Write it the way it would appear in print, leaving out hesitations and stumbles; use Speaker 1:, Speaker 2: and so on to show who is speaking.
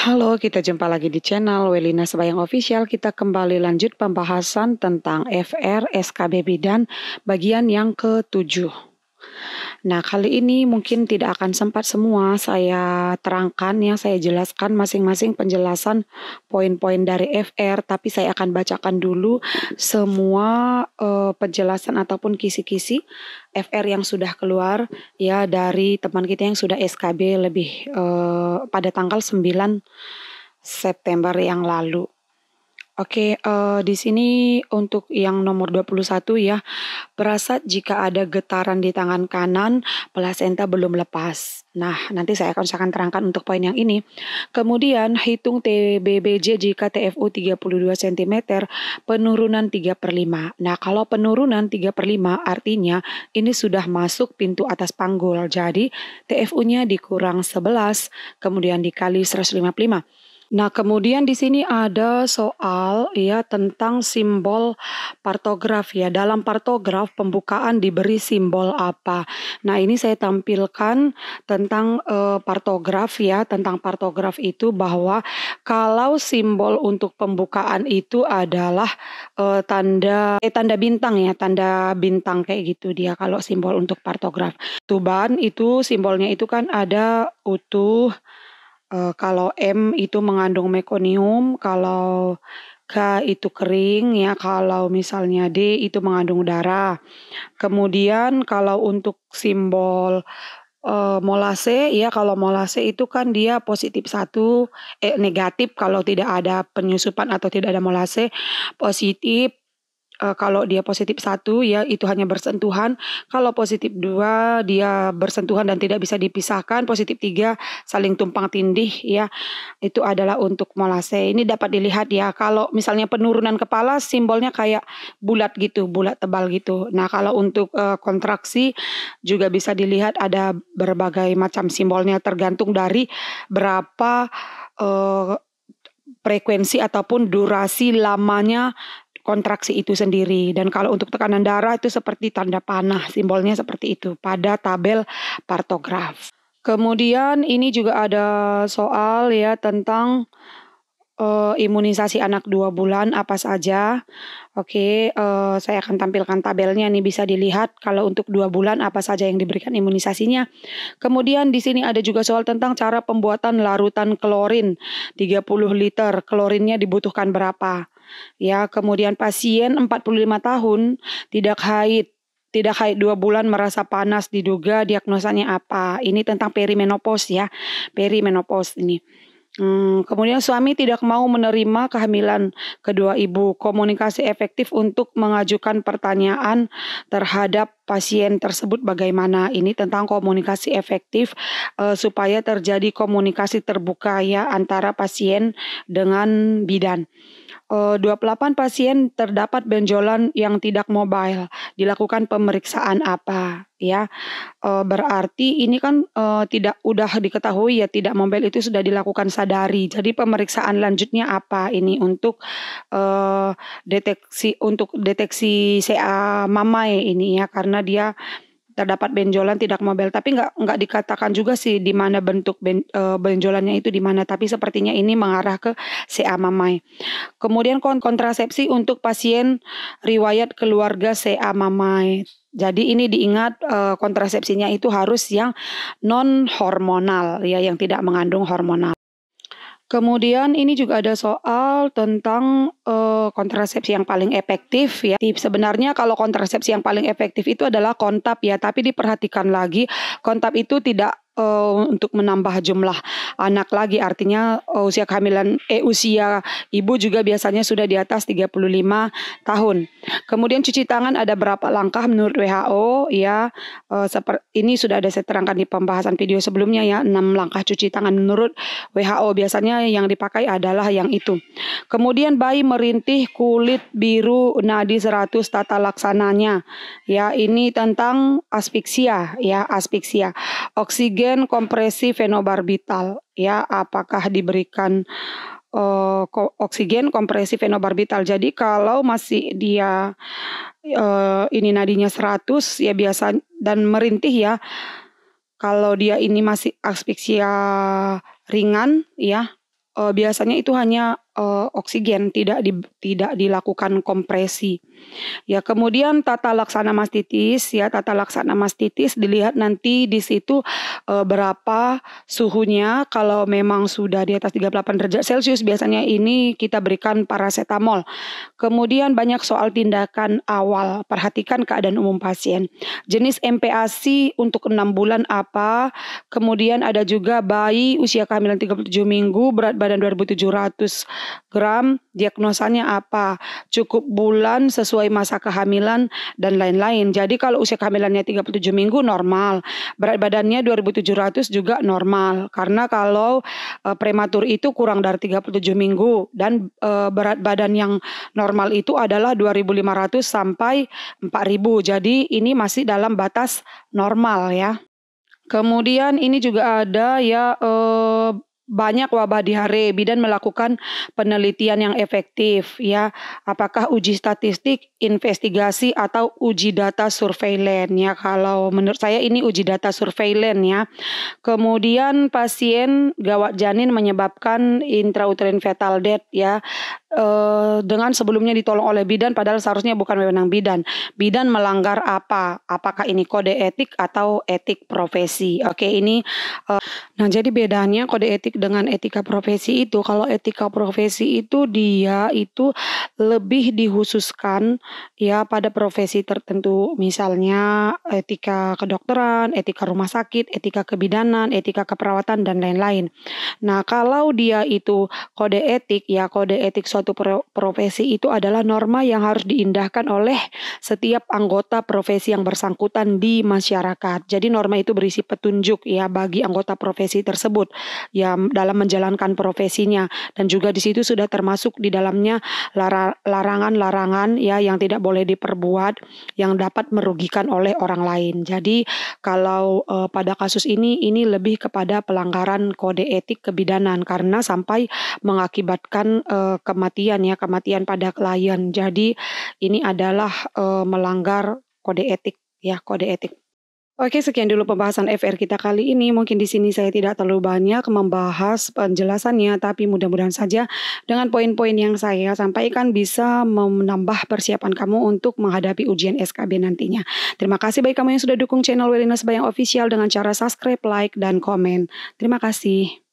Speaker 1: Halo, kita jumpa lagi di channel Welina Sebayang Official. Kita kembali lanjut pembahasan tentang FR SKB Bidan bagian yang ke-7. Nah, kali ini mungkin tidak akan sempat semua saya terangkan ya, saya jelaskan masing-masing penjelasan poin-poin dari FR, tapi saya akan bacakan dulu semua penjelasan ataupun kisi-kisi FR yang sudah keluar ya dari teman kita yang sudah SKB lebih pada tanggal 9 September yang lalu. Oke, di sini untuk yang nomor 21 ya, berasa jika ada getaran di tangan kanan, plasenta belum lepas. Nah, nanti saya akan terangkan untuk poin yang ini. Kemudian, hitung TBBJ jika TFU 32 cm, penurunan 3/5. Nah, kalau penurunan 3/5 artinya ini sudah masuk pintu atas panggul. Jadi, TFU-nya dikurang 11, kemudian dikali 155. Nah, kemudian di sini ada soal ya tentang simbol partograf ya. Dalam partograf pembukaan diberi simbol apa. Nah, ini saya tampilkan tentang partograf ya, tentang partograf itu bahwa kalau simbol untuk pembukaan itu adalah tanda bintang ya, tanda bintang kayak gitu dia kalau simbol untuk partograf. Tuban itu simbolnya itu kan ada utuh. Kalau M itu mengandung mekonium, kalau K itu kering ya, kalau misalnya D itu mengandung darah. Kemudian kalau untuk simbol molase ya, kalau molase itu kan dia positif 1, negatif kalau tidak ada penyusupan atau tidak ada molase, positif. Kalau dia positif 1 ya itu hanya bersentuhan, kalau positif 2 dia bersentuhan dan tidak bisa dipisahkan, positif 3 saling tumpang tindih ya, itu adalah untuk molase. Ini dapat dilihat ya, kalau misalnya penurunan kepala simbolnya kayak bulat gitu, bulat tebal gitu. Nah, kalau untuk kontraksi juga bisa dilihat ada berbagai macam simbolnya tergantung dari berapa frekuensi ataupun durasi lamanya kontraksi itu sendiri. Dan kalau untuk tekanan darah itu seperti tanda panah, simbolnya seperti itu pada tabel partograf. Kemudian ini juga ada soal ya tentang imunisasi anak 2 bulan apa saja. Oke, saya akan tampilkan tabelnya nih, bisa dilihat kalau untuk 2 bulan apa saja yang diberikan imunisasinya. Kemudian di sini ada juga soal tentang cara pembuatan larutan klorin 30 liter. Klorinnya dibutuhkan berapa? Ya, kemudian pasien 45 tahun tidak haid 2 bulan merasa panas, diduga diagnosanya apa? Ini tentang perimenopause ya, perimenopause ini. Kemudian suami tidak mau menerima kehamilan kedua ibu. Komunikasi efektif untuk mengajukan pertanyaan terhadap pasien tersebut bagaimana? Ini tentang komunikasi efektif supaya terjadi komunikasi terbuka ya antara pasien dengan bidan. 28 pasien terdapat benjolan yang tidak mobile. Dilakukan pemeriksaan apa? Ya, berarti ini kan tidak udah diketahui ya tidak mobile itu sudah dilakukan sadari. Jadi pemeriksaan lanjutnya apa ini untuk deteksi CA mamai ini ya, karena dia terdapat benjolan tidak mobile, tapi nggak dikatakan juga sih di mana bentuk benjolannya itu di mana, tapi sepertinya ini mengarah ke CA mamai. Kemudian kontrasepsi untuk pasien riwayat keluarga CA mamai. Jadi ini diingat kontrasepsinya itu harus yang non hormonal ya, yang tidak mengandung hormonal. Kemudian ini juga ada soal tentang kontrasepsi yang paling efektif ya. Sebenarnya kalau kontrasepsi yang paling efektif itu adalah kontab ya, tapi diperhatikan lagi kontab itu tidak untuk menambah jumlah anak lagi, artinya usia ibu juga biasanya sudah di atas 35 tahun. Kemudian cuci tangan ada berapa langkah menurut WHO ya, ini sudah ada saya terangkan di pembahasan video sebelumnya ya, 6 langkah cuci tangan menurut WHO, biasanya yang dipakai adalah yang itu. Kemudian bayi merintih kulit biru nadi 100 tata laksananya ya, ini tentang asfiksia ya, asfiksia. Oksigen kompresi fenobarbital ya, apakah diberikan oksigen kompresi fenobarbital. Jadi kalau masih dia ini nadinya 100 ya biasa dan merintih ya, kalau dia ini masih asfiksia ringan ya, biasanya itu hanya oksigen, tidak dilakukan kompresi. Ya, kemudian tata laksana mastitis ya, tata laksana mastitis dilihat nanti di situ berapa suhunya. Kalau memang sudah di atas 38 derajat Celcius biasanya ini kita berikan paracetamol. Kemudian banyak soal tindakan awal, perhatikan keadaan umum pasien. Jenis MPASI untuk 6 bulan apa? Kemudian ada juga bayi usia kehamilan 37 minggu, berat badan 2.700 gram, diagnosanya apa? Cukup bulan sesuai masa kehamilan dan lain-lain. Jadi kalau usia kehamilannya 37 minggu normal, berat badannya 2.700 juga normal. Karena kalau prematur itu kurang dari 37 minggu dan berat badan yang normal itu adalah 2.500 sampai 4.000. Jadi ini masih dalam batas normal ya. Kemudian ini juga ada ya banyak wabah diare, bidan melakukan penelitian yang efektif ya. Apakah uji statistik, investigasi atau uji data surveillance ya. Kalau menurut saya ini uji data surveillance ya. Kemudian pasien gawat janin menyebabkan intrauterine fetal death ya. Dengan sebelumnya ditolong oleh bidan padahal seharusnya bukan wewenang bidan. Bidan melanggar apa? Apakah ini kode etik atau etik profesi? Oke, ini nah jadi bedanya kode etik dengan etika profesi itu, kalau etika profesi itu dia itu lebih dikhususkan ya pada profesi tertentu. Misalnya etika kedokteran, etika rumah sakit, etika kebidanan, etika keperawatan dan lain-lain. Nah, kalau dia itu kode etik ya, kode etik suatu profesi itu adalah norma yang harus diindahkan oleh setiap anggota profesi yang bersangkutan di masyarakat. Jadi norma itu berisi petunjuk ya bagi anggota profesi tersebut ya dalam menjalankan profesinya, dan juga di situ sudah termasuk di dalamnya larangan-larangan ya yang tidak boleh diperbuat yang dapat merugikan oleh orang lain. Jadi kalau pada kasus ini lebih kepada pelanggaran kode etik kebidanan karena sampai mengakibatkan kematian pada klien. Jadi ini adalah melanggar kode etik ya, kode etik. Oke, sekian dulu pembahasan FR kita kali ini. Mungkin di sini saya tidak terlalu banyak membahas penjelasannya, tapi mudah-mudahan saja dengan poin-poin yang saya sampaikan bisa menambah persiapan kamu untuk menghadapi ujian SKB nantinya. Terima kasih bagi kamu yang sudah dukung channel Welina Sembayang Official dengan cara subscribe, like, dan komen. Terima kasih.